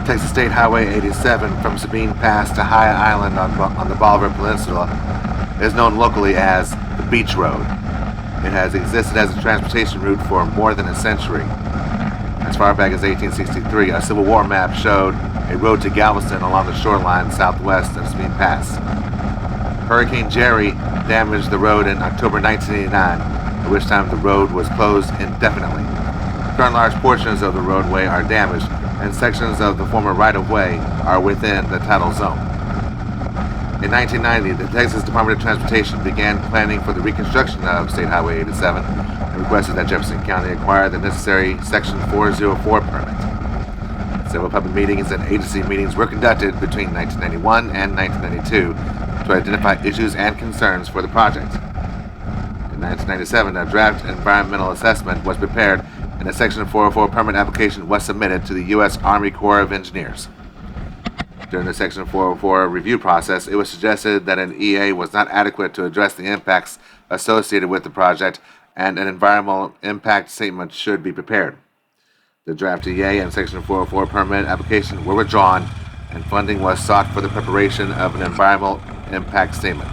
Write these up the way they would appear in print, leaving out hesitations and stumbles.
Texas State Highway 87 from Sabine Pass to High Island on the Bolivar Peninsula is known locally as the Beach Road. It has existed as a transportation route for more than a century. As far back as 1863, a Civil War map showed a road to Galveston along the shoreline southwest of Sabine Pass. Hurricane Jerry damaged the road in October 1989, at which time the road was closed indefinitely. Current large portions of the roadway are damaged, and sections of the former right-of-way are within the tidal zone. In 1990, the Texas Department of Transportation began planning for the reconstruction of State Highway 87 and requested that Jefferson County acquire the necessary Section 404 permit. Several public meetings and agency meetings were conducted between 1991 and 1992 to identify issues and concerns for the project. In 1997, a draft environmental assessment was prepared and a Section 404 permit application was submitted to the U.S. Army Corps of Engineers. During the Section 404 review process, it was suggested that an EA was not adequate to address the impacts associated with the project, and an environmental impact statement should be prepared. The draft EA and Section 404 permit application were withdrawn, and funding was sought for the preparation of an environmental impact statement.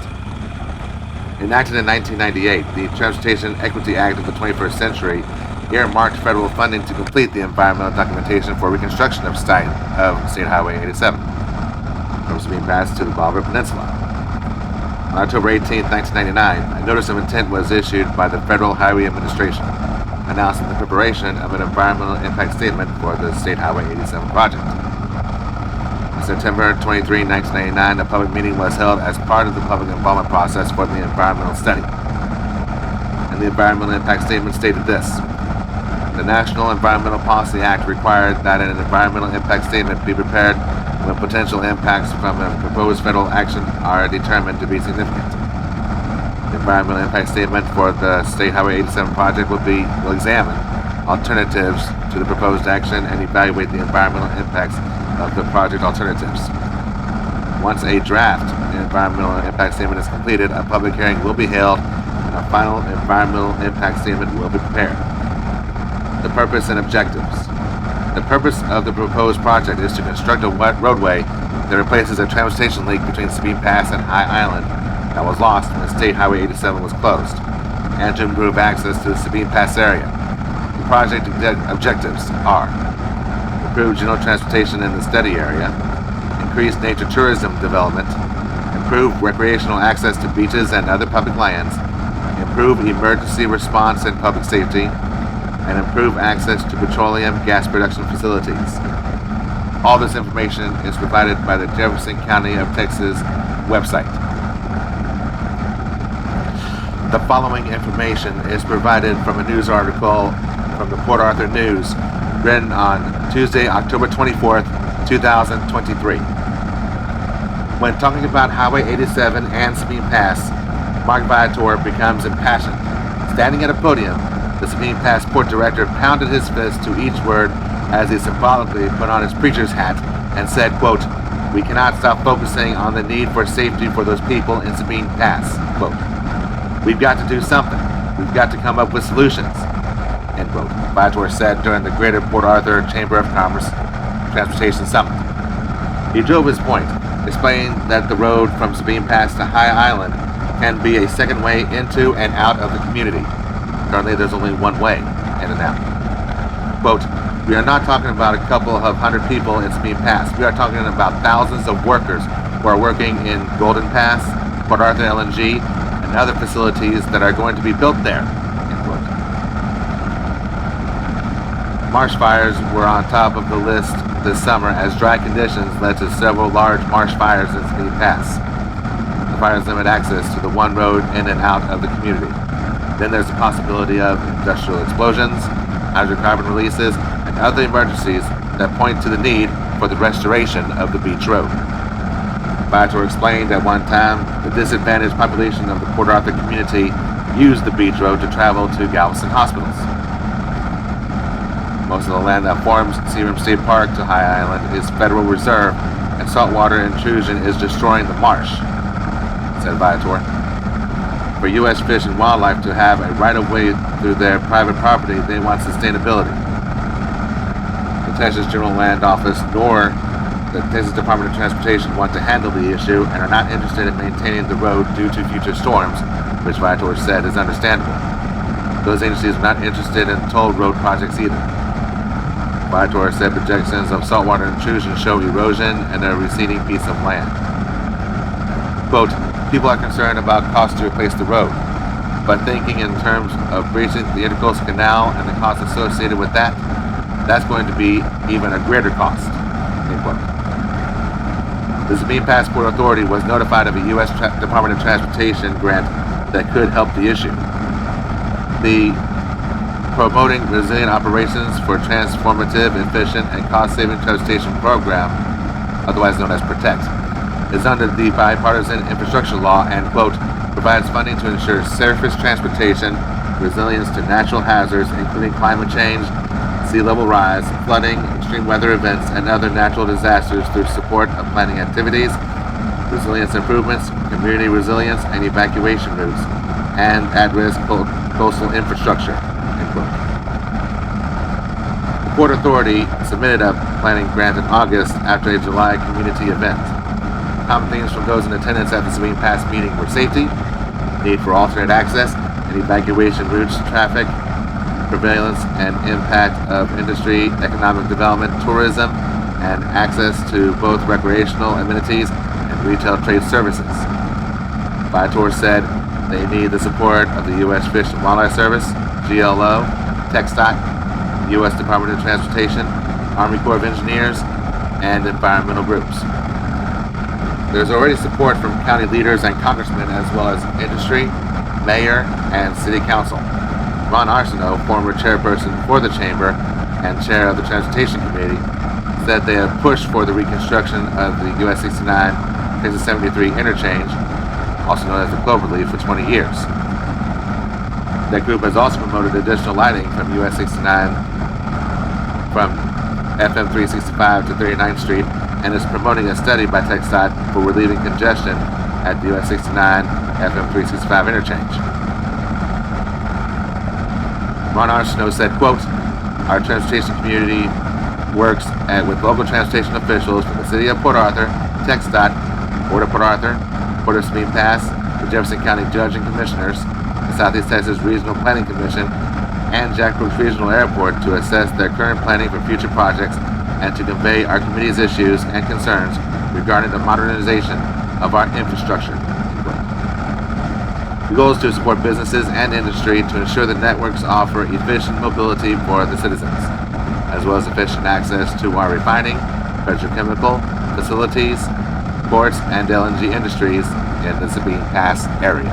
Enacted in 1998, the Transportation Equity Act of the 21st century earmarked federal funding to complete the environmental documentation for reconstruction of State Highway 87 from Sabine Pass to the Bolivar Peninsula. On October 18, 1999, a notice of intent was issued by the Federal Highway Administration announcing the preparation of an environmental impact statement for the State Highway 87 project. On September 23, 1999, a public meeting was held as part of the public involvement process for the environmental study. And the environmental impact statement stated this: the National Environmental Policy Act required that an environmental impact statement be prepared when potential impacts from a proposed federal action are determined to be significant. The environmental impact statement for the State Highway 87 project will examine alternatives to the proposed action and evaluate the environmental impacts of the project alternatives. Once a draft environmental impact statement is completed, a public hearing will be held and a final environmental impact statement will be prepared. The purpose and objectives. The purpose of the proposed project is to construct a wet roadway that replaces a transportation link between Sabine Pass and High Island that was lost when State Highway 87 was closed, and to improve access to the Sabine Pass area. The project objectives are: improve general transportation in the study area, increase nature tourism development, improve recreational access to beaches and other public lands, improve emergency response and public safety, and improve access to petroleum gas production facilities. All this information is provided by the Jefferson County of Texas website. The following information is provided from a news article from the Port Arthur News, written on Tuesday, October 24th, 2023. When talking about Highway 87 and Sabine Pass, Mark Viator becomes impassioned. Standing at a podium, the Sabine Pass Port Director pounded his fist to each word as he symbolically put on his preacher's hat and said, quote, "We cannot stop focusing on the need for safety for those people in Sabine Pass," quote. "We've got to do something. We've got to come up with solutions," end quote, Viator said during the Greater Port Arthur Chamber of Commerce Transportation Summit. He drove his point, explaining that the road from Sabine Pass to High Island can be a second way into and out of the community. Currently, there's only one way in and out. Quote, "We are not talking about a couple of hundred people in Sabine Pass. We are talking about thousands of workers who are working in Golden Pass, Port Arthur LNG, and other facilities that are going to be built there," end quote. Marsh fires were on top of the list this summer as dry conditions led to several large marsh fires in Sabine Pass. The fires limit access to the one road in and out of the community. Then there's the possibility of industrial explosions, hydrocarbon releases, and other emergencies that point to the need for the restoration of the beach road. Viator explained at one time the disadvantaged population of the Port Arthur community used the beach road to travel to Galveston hospitals. Most of the land that forms Seagram State Park to High Island is federal reserve, and saltwater intrusion is destroying the marsh, said Viator. For U.S. Fish and Wildlife to have a right-of-way through their private property, they want sustainability. The Texas General Land Office nor the Texas Department of Transportation want to handle the issue and are not interested in maintaining the road due to future storms, which Viator said is understandable. Those agencies are not interested in toll road projects either. Viator said projections of saltwater intrusion show erosion and a receding piece of land. Quote, people are concerned about costs to replace the road, but thinking in terms of breaching the Intercoastal Canal and the costs associated with that, that's going to be even a greater cost. End quote. The Sabine Pass Port Authority was notified of a U.S. Department of Transportation grant that could help the issue. The Promoting Resilient Operations for Transformative, Efficient, and Cost-Saving Transportation Program, otherwise known as PROTECT, is under the Bipartisan Infrastructure Law and, quote, provides funding to ensure surface transportation, resilience to natural hazards, including climate change, sea level rise, flooding, extreme weather events, and other natural disasters through support of planning activities, resilience improvements, community resilience, and evacuation routes, and at-risk coastal infrastructure. The Port Authority submitted a planning grant in August after a July community event. Common themes from those in attendance at the Sabine Pass meeting were safety, need for alternate access and evacuation routes, traffic, prevalence and impact of industry, economic development, tourism, and access to both recreational amenities and retail trade services. Viator said they need the support of the U.S. Fish and Wildlife Service, GLO, TxDOT, U.S. Department of Transportation, Army Corps of Engineers, and environmental groups. There's already support from county leaders and congressmen as well as industry, mayor, and city council. Ron Arsenault, former chairperson for the chamber and chair of the Transportation Committee, said they have pushed for the reconstruction of the US 69 Texas 73 interchange, also known as the Cloverleaf, for 20 years. That group has also promoted additional lighting from US 69 from FM 365 to 39th Street and is promoting a study by TxDOT for relieving congestion at the US 69 FM 365 interchange. Ron Arsenault said, quote, our transportation community works with local transportation officials from the City of Port Arthur, TxDOT, Port of Port Arthur, Port of Sabine Pass, the Jefferson County Judge and Commissioners, the Southeast Texas Regional Planning Commission, and Jack Brooks Regional Airport to assess their current planning for future projects and to convey our committee's issues and concerns regarding the modernization of our infrastructure. The goal is to support businesses and industry to ensure that networks offer efficient mobility for the citizens, as well as efficient access to our refining, petrochemical facilities, ports, and LNG industries in the Sabine Pass area.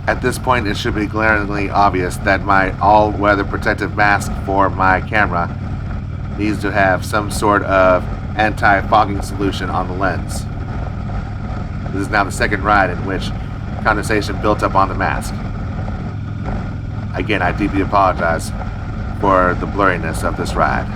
At this point, it should be glaringly obvious that my all-weather protective mask for my camera needs to have some sort of anti-fogging solution on the lens. This is now the second ride in which condensation built up on the mask. Again, I deeply apologize for the blurriness of this ride.